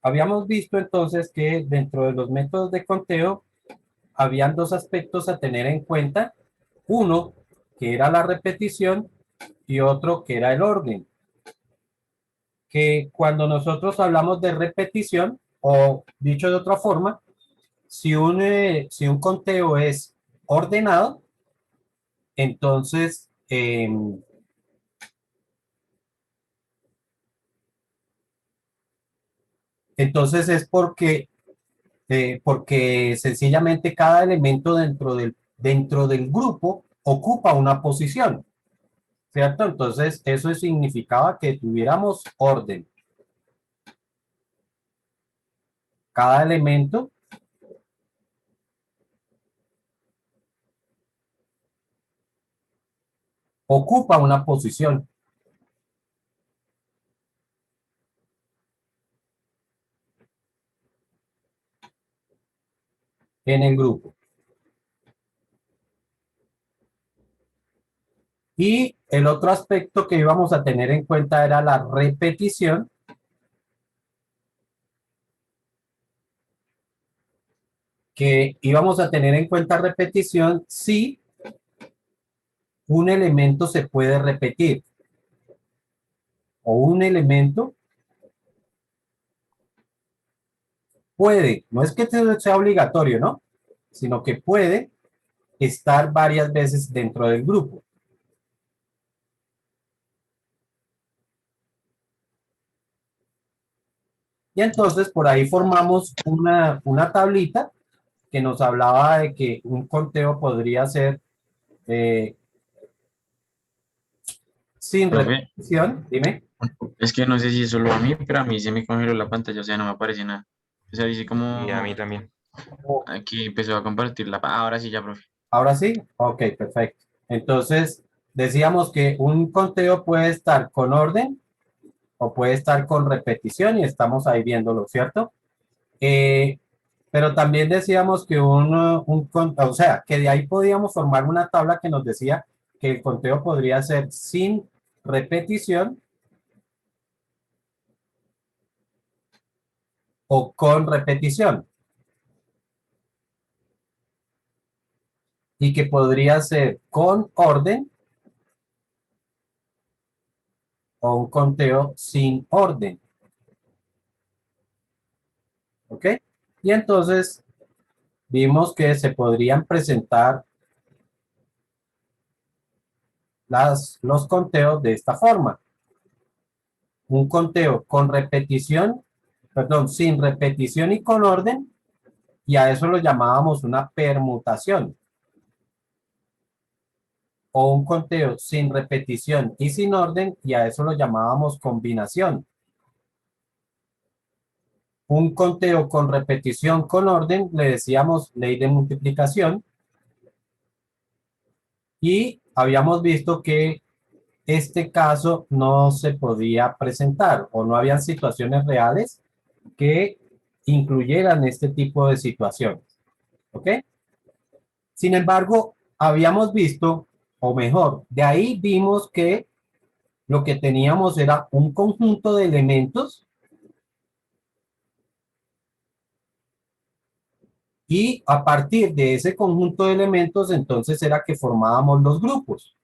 habíamos visto entonces que dentro de los métodos de conteo habían dos aspectos a tener en cuenta. Uno, que era la repetición, y otro, que era el orden. Que cuando nosotros hablamos de repetición, o dicho de otra forma, si un conteo es ordenado, entonces, entonces es porque sencillamente cada elemento dentro del grupo ocupa una posición, ¿cierto? Entonces, eso significaba que tuviéramos orden. Cada elemento ocupa una posición. En el grupo. Y el otro aspecto que íbamos a tener en cuenta era la repetición, que íbamos a tener en cuenta repetición si un elemento se puede repetir o un elemento puede, no es que sea obligatorio, ¿no? Sino que puede estar varias veces dentro del grupo. Y entonces por ahí formamos una tablita que nos hablaba de que un conteo podría ser eh, sin Profe, repetición, dime. es que no sé si es solo a mí, pero a mí se me congeló la pantalla, o sea, no me aparece nada. O sea, dice Y a como mí también. aquí empezó a compartir ahora sí ya, profe. Ahora sí, ok, perfecto. Entonces, decíamos que un conteo puede estar con orden o puede estar con repetición y estamos ahí viéndolo, ¿cierto? Eh, pero también decíamos que o sea, que de ahí podíamos formar una tabla que nos decía que el conteo podría ser sin repetición o con repetición y que podría ser con orden o un conteo sin orden, ¿ok? Y entonces vimos que se podrían presentar los conteos de esta forma. Un conteo con repetición, perdón, sin repetición y con orden, y a eso lo llamábamos una permutación. O un conteo sin repetición y sin orden, y a eso lo llamábamos combinación. Un conteo con repetición con orden le decíamos ley de multiplicación, y habíamos visto que este caso no se podía presentar o no habían situaciones reales que incluyeran este tipo de situaciones. ¿Ok? Sin embargo, habíamos visto, o mejor, de ahí vimos que lo que teníamos era un conjunto de elementos y a partir de ese conjunto de elementos entonces era que formábamos los grupos,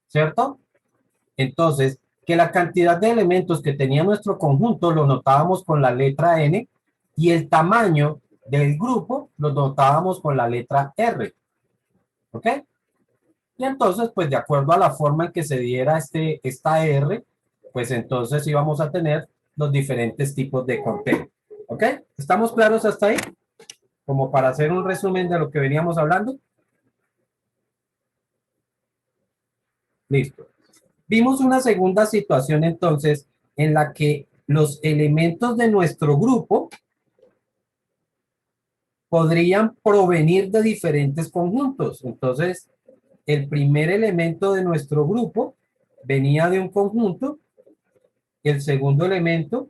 ¿cierto? Entonces, que la cantidad de elementos que tenía nuestro conjunto lo notábamos con la letra N y el tamaño del grupo lo notábamos con la letra R. ¿Ok? Y entonces, pues de acuerdo a la forma en que se diera esta R, pues entonces íbamos a tener los diferentes tipos de conteo. ¿Ok? ¿Estamos claros hasta ahí? Como para hacer un resumen de lo que veníamos hablando. Listo. Vimos una segunda situación entonces en la que los elementos de nuestro grupo podrían provenir de diferentes conjuntos. Entonces, el primer elemento de nuestro grupo venía de un conjunto, el segundo elemento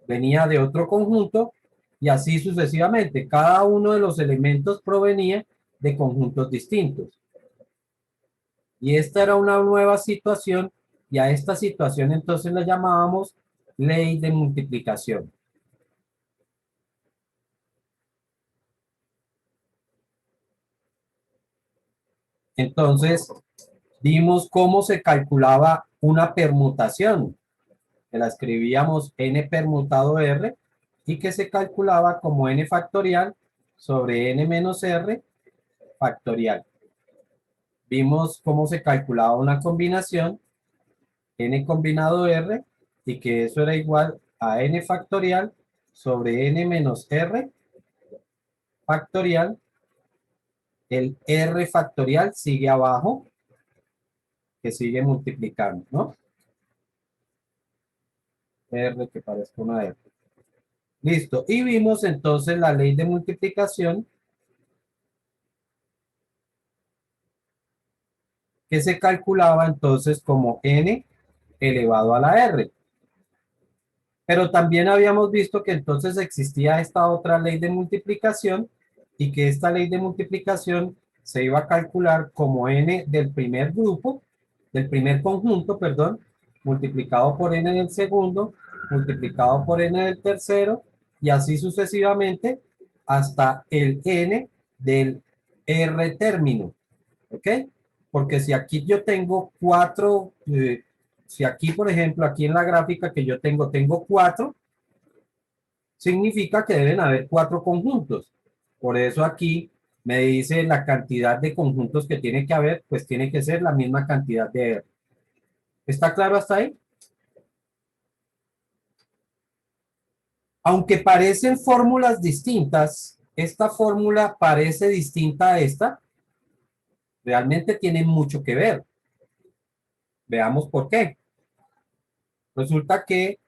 venía de otro conjunto y así sucesivamente. Cada uno de los elementos provenía de conjuntos distintos. Y esta era una nueva situación y a esta situación entonces la llamábamos ley de multiplicación. Entonces, vimos cómo se calculaba una permutación, que la escribíamos n permutado r y que se calculaba como n factorial sobre n menos r factorial. Vimos cómo se calculaba una combinación n combinado r y que eso era igual a n factorial sobre n menos r factorial. El r factorial sigue abajo, que sigue multiplicando, ¿no? R que parezca una R. Listo. Y vimos entonces la ley de multiplicación que se calculaba entonces como n elevado a la r. Pero también habíamos visto que entonces existía esta otra ley de multiplicación y que esta ley de multiplicación se iba a calcular como n del primer grupo, del primer conjunto, perdón, multiplicado por n del segundo, multiplicado por n del tercero, y así sucesivamente hasta el n del r término, ¿ok? Porque si aquí yo tengo cuatro, si aquí, por ejemplo, aquí en la gráfica que yo tengo cuatro, significa que deben haber cuatro conjuntos. Por eso aquí me dice la cantidad de conjuntos que tiene que haber, pues tiene que ser la misma cantidad de R. ¿Está claro hasta ahí? Aunque parecen fórmulas distintas, esta fórmula parece distinta a esta, realmente tienen mucho que ver. Veamos por qué. Resulta que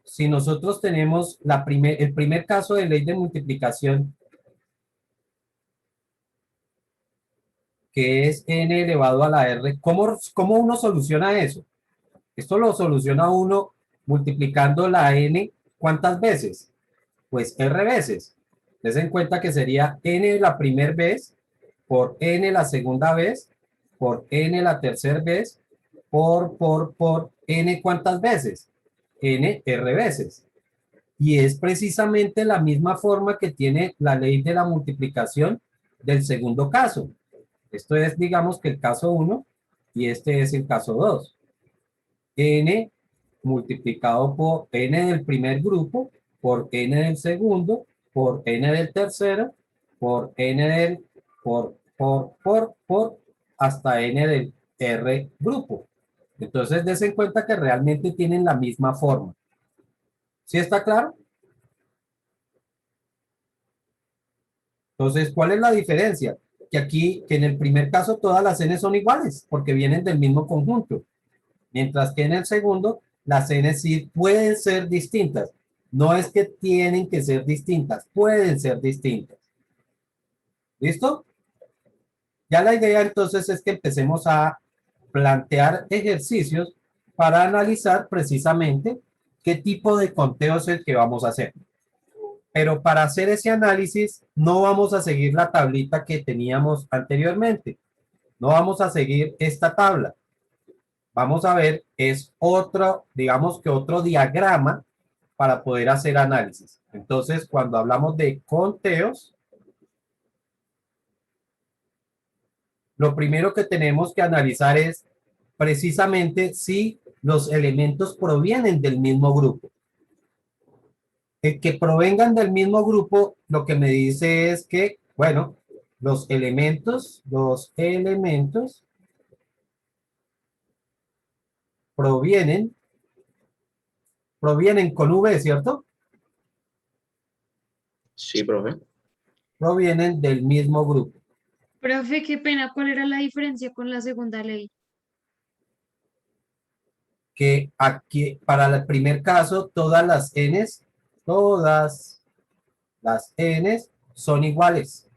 si nosotros tenemos el primer caso de ley de multiplicación, que es n elevado a la r, ¿cómo uno soluciona eso? Esto lo soluciona uno multiplicando la n, ¿cuántas veces? Pues r veces. Les en cuenta que sería n la primera vez, por n la segunda vez, por n la tercera vez, por n ¿cuántas veces? N r veces. Y es precisamente la misma forma que tiene la ley de la multiplicación del segundo caso. Esto es, digamos que el caso 1 y este es el caso 2. N multiplicado por n del primer grupo, por n del segundo, por n del tercero, por n del, hasta n del r grupo. Entonces, des en cuenta que realmente tienen la misma forma. ¿Sí está claro? Entonces, ¿cuál es la diferencia? Que aquí, que en el primer caso todas las n son iguales, porque vienen del mismo conjunto. Mientras que en el segundo, las n sí pueden ser distintas. No es que tienen que ser distintas, pueden ser distintas. ¿Listo? Ya la idea entonces es que empecemos a plantear ejercicios para analizar precisamente qué tipo de conteo es el que vamos a hacer. Pero para hacer ese análisis no vamos a seguir la tablita que teníamos anteriormente. No vamos a seguir esta tabla. Vamos a ver, es otro, digamos que otro diagrama para poder hacer análisis. Entonces, cuando hablamos de conteos, lo primero que tenemos que analizar es precisamente si los elementos provienen del mismo grupo. El que provengan del mismo grupo, lo que me dice es que, bueno, los elementos provienen, provienen con V, ¿cierto? Sí, profe. Provienen del mismo grupo. Profe, qué pena, ¿cuál era la diferencia con la segunda ley? Que aquí, para el primer caso, todas las n's son iguales.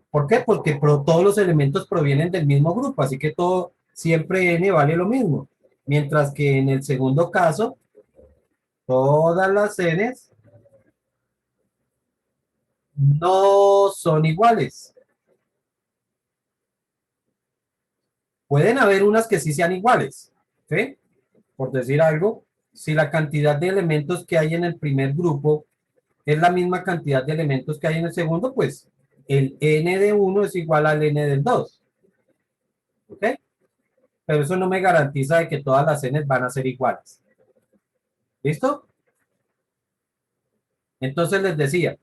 ¿Por qué? Porque todos los elementos provienen del mismo grupo, así que todo, siempre n vale lo mismo. Mientras que en el segundo caso, todas las n's no son iguales. Pueden haber unas que sí sean iguales, ¿sí? Por decir algo, si la cantidad de elementos que hay en el primer grupo es la misma cantidad de elementos que hay en el segundo, pues el n de uno es igual al n del 2, ¿ok? Pero eso no me garantiza de que todas las n van a ser iguales. ¿Listo? Entonces les decía,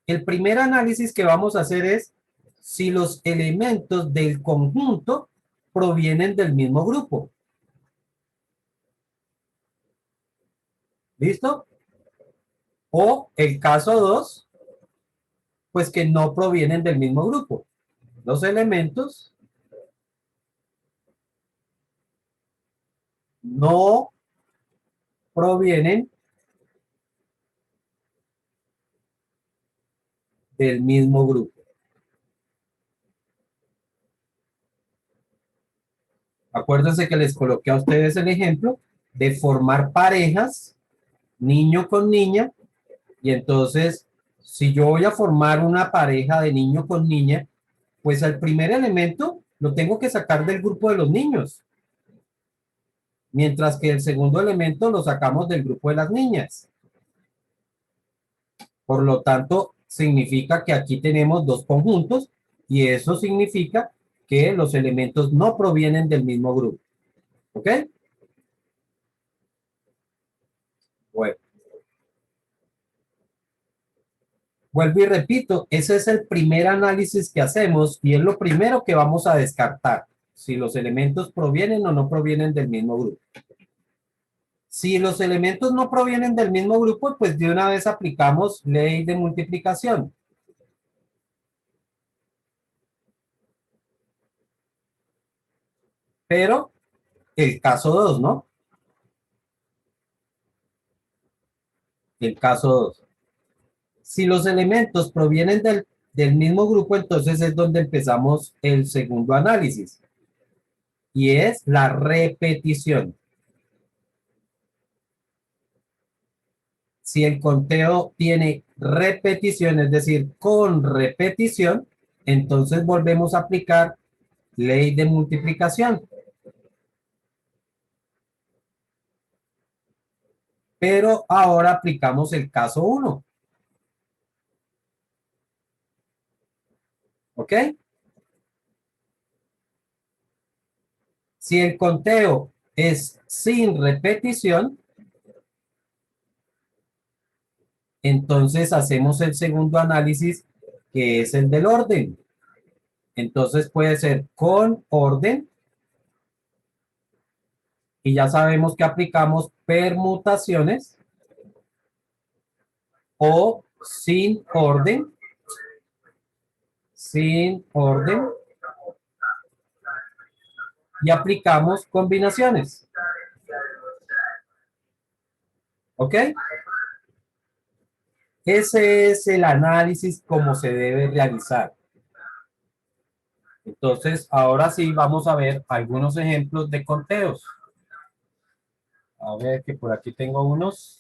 el primer análisis que vamos a hacer es si los elementos del conjunto provienen del mismo grupo. ¿Listo? O el caso 2, pues que no provienen del mismo grupo. Los elementos no provienen del mismo grupo. Acuérdense que les coloqué a ustedes el ejemplo de formar parejas, niño con niña, y entonces, si yo voy a formar una pareja de niño con niña, pues el primer elemento lo tengo que sacar del grupo de los niños, mientras que el segundo elemento lo sacamos del grupo de las niñas. Por lo tanto, significa que aquí tenemos dos conjuntos y eso significa que los elementos no provienen del mismo grupo. ¿Ok? Bueno. Vuelvo y repito, ese es el primer análisis que hacemos y es lo primero que vamos a descartar, si los elementos provienen o no provienen del mismo grupo. Si los elementos no provienen del mismo grupo, pues de una vez aplicamos ley de multiplicación. Pero el caso 2, ¿no? El caso 2. Si los elementos provienen del mismo grupo, entonces es donde empezamos el segundo análisis. Y es la repetición. Si el conteo tiene repetición, es decir, con repetición, entonces volvemos a aplicar ley de multiplicación. Pero ahora aplicamos el caso 1. ¿Ok? Si el conteo es sin repetición, entonces hacemos el segundo análisis, que es el del orden. Entonces puede ser con orden, y ya sabemos que aplicamos permutaciones, o sin orden, y aplicamos combinaciones. ¿Ok? Ese es el análisis como se debe realizar. Entonces, ahora sí vamos a ver algunos ejemplos de conteos. A ver, que por aquí tengo unos.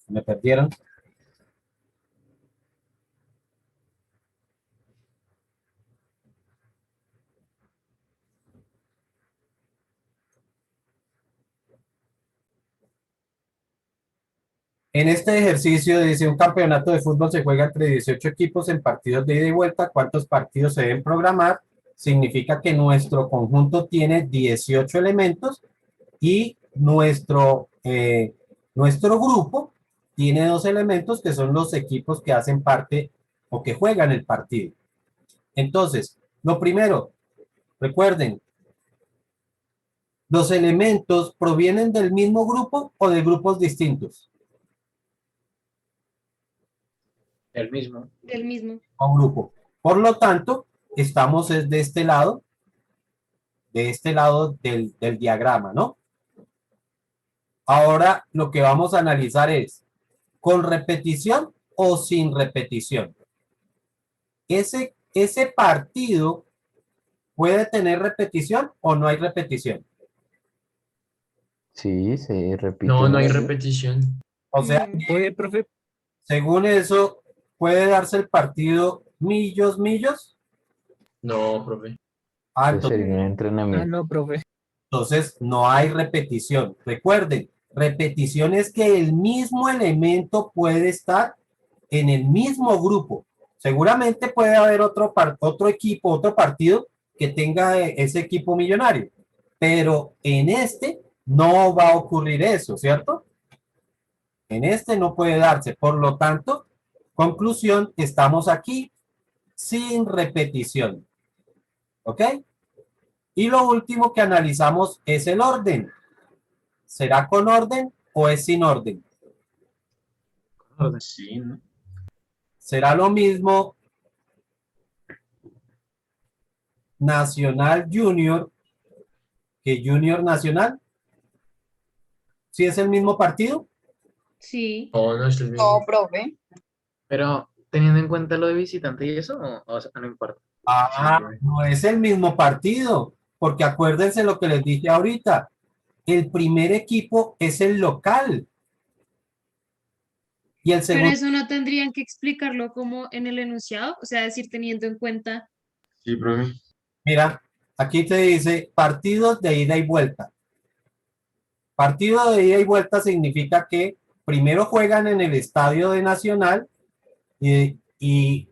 Me perdieron. En este ejercicio dice: un campeonato de fútbol se juega entre 18 equipos en partidos de ida y vuelta. ¿Cuántos partidos se deben programar? Significa que nuestro conjunto tiene 18 elementos y nuestro grupo tiene dos elementos que son los equipos que hacen parte o que juegan el partido. Entonces, lo primero, recuerden, ¿los elementos provienen del mismo grupo o de grupos distintos? El mismo. Del mismo. Un grupo. Por lo tanto, estamos de este lado del diagrama, ¿no? Ahora lo que vamos a analizar es, ¿con repetición o sin repetición? Ese partido puede tener repetición o no hay repetición. Sí, se repite No, no hay una vez. repetición. O sea, Puede, profe. según eso, puede darse el partido millos. No, profe. Ah, Ese sería un Ah, entrenamiento. no, profe. entonces no hay repetición. Recuerden, repetición es que el mismo elemento puede estar en el mismo grupo. Seguramente puede haber otro equipo, otro partido que tenga ese equipo millonario, pero en este no va a ocurrir eso, ¿cierto? En este no puede darse. Por lo tanto, conclusión, estamos aquí sin repetición. ¿Ok? Y lo último que analizamos es el orden. ¿Será con orden o es sin orden? Sí, ¿no? ¿Será lo mismo Nacional Junior que Junior Nacional? ¿Sí es el mismo partido? Sí. No, no es el No, mismo. profe. Pero teniendo en cuenta lo de visitante y eso, o sea, no importa. Sí, Ah, profe. no es el mismo partido, porque acuérdense lo que les dije ahorita. El primer equipo es el local y el Pero segundo, eso no tendrían que explicarlo como en el enunciado, o sea, decir teniendo en cuenta. Sí, profe. mira, aquí te dice partidos de ida y vuelta. Partido de ida y vuelta significa que primero juegan en el estadio de Nacional y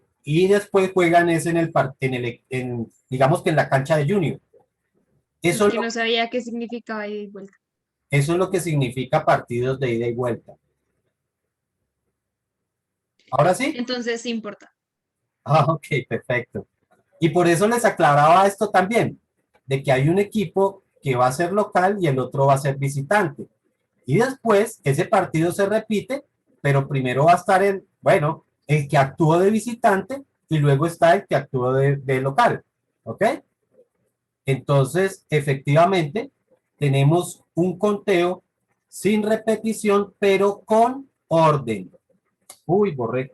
después juegan es en digamos que en la cancha de Junior. Es Eso es que lo, no sabía qué significaba ida y vuelta. eso es lo que significa partidos de ida y vuelta. Ahora sí. Entonces sí importa. Ah, ok, perfecto. Y por eso les aclaraba esto también, de que hay un equipo que va a ser local y el otro va a ser visitante. Y después ese partido se repite, pero primero va a estar el que actuó de visitante y luego está el que actuó de local. ¿Ok? Entonces, efectivamente, tenemos un conteo sin repetición, pero con orden. Uy, borré.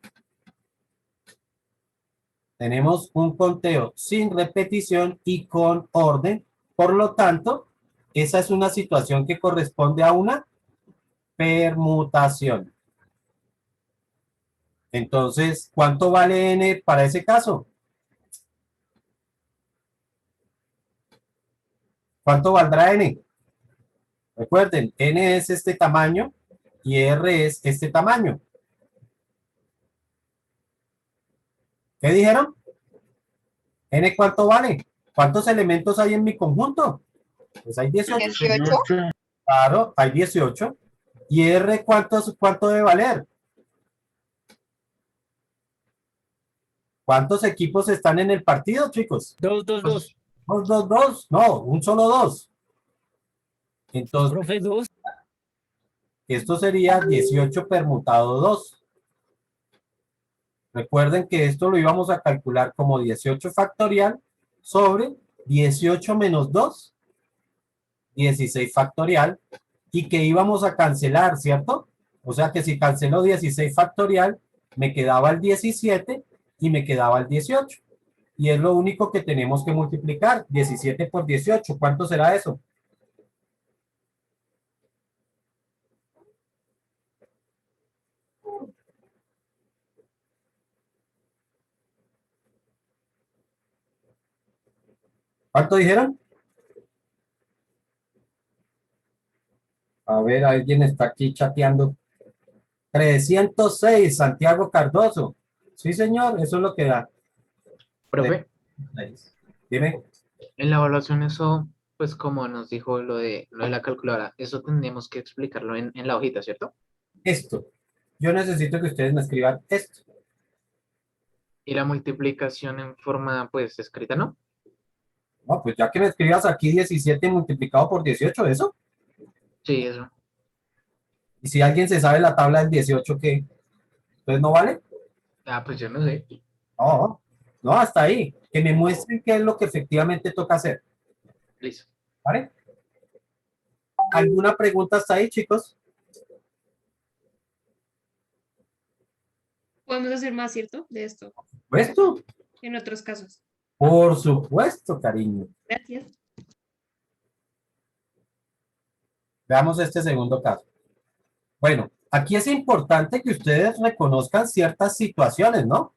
Tenemos un conteo sin repetición y con orden. Por lo tanto, esa es una situación que corresponde a una permutación. Entonces, ¿cuánto vale n para ese caso? ¿Cuánto valdrá n? Recuerden, n es este tamaño y r es este tamaño. ¿Qué dijeron? ¿N cuánto vale? ¿Cuántos elementos hay en mi conjunto? Pues hay 18. 18. Claro, hay 18. ¿Y R cuánto debe valer? ¿Cuántos equipos están en el partido, chicos? 2, 2, 2. Dos. No, un solo dos. Entonces, Profe, 2. esto sería 18 permutado 2. Recuerden que esto lo íbamos a calcular como 18 factorial sobre 18 menos 2, 16 factorial, y que íbamos a cancelar, ¿cierto? O sea que si cancelo 16 factorial, me quedaba el 17 y me quedaba el 18. Y es lo único que tenemos que multiplicar. 17 por 18, ¿cuánto será eso? ¿Cuánto dijeron? A ver, alguien está aquí chateando. 306, Santiago Cardoso. Sí, señor, eso es lo que da. Profe, Dime. en la evaluación eso, pues como nos dijo lo de la calculadora, eso tendríamos que explicarlo en la hojita, ¿cierto? Esto. Yo necesito que ustedes me escriban esto. Y la multiplicación en forma, pues, escrita, ¿no? No, pues ya que me escribas aquí 17 multiplicado por 18, eso. Sí, eso. Y si alguien se sabe la tabla del 18, ¿qué? Entonces no vale. Ah, pues yo no sé. No, no, hasta ahí. Que me muestren qué es lo que efectivamente toca hacer. Listo. ¿Vale? ¿Alguna pregunta hasta ahí, chicos? Podemos hacer más, ¿cierto? De esto, ¿Puesto? en otros casos. Por supuesto, cariño. Gracias. Veamos este segundo caso. Bueno, Aquí es importante que ustedes reconozcan ciertas situaciones, ¿no?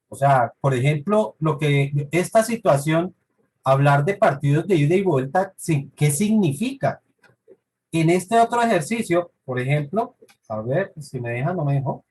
O sea, por ejemplo, lo que esta situación, hablar de partidos de ida y vuelta, sí, ¿qué significa? En este otro ejercicio, por ejemplo, a ver si me deja, no me dejó.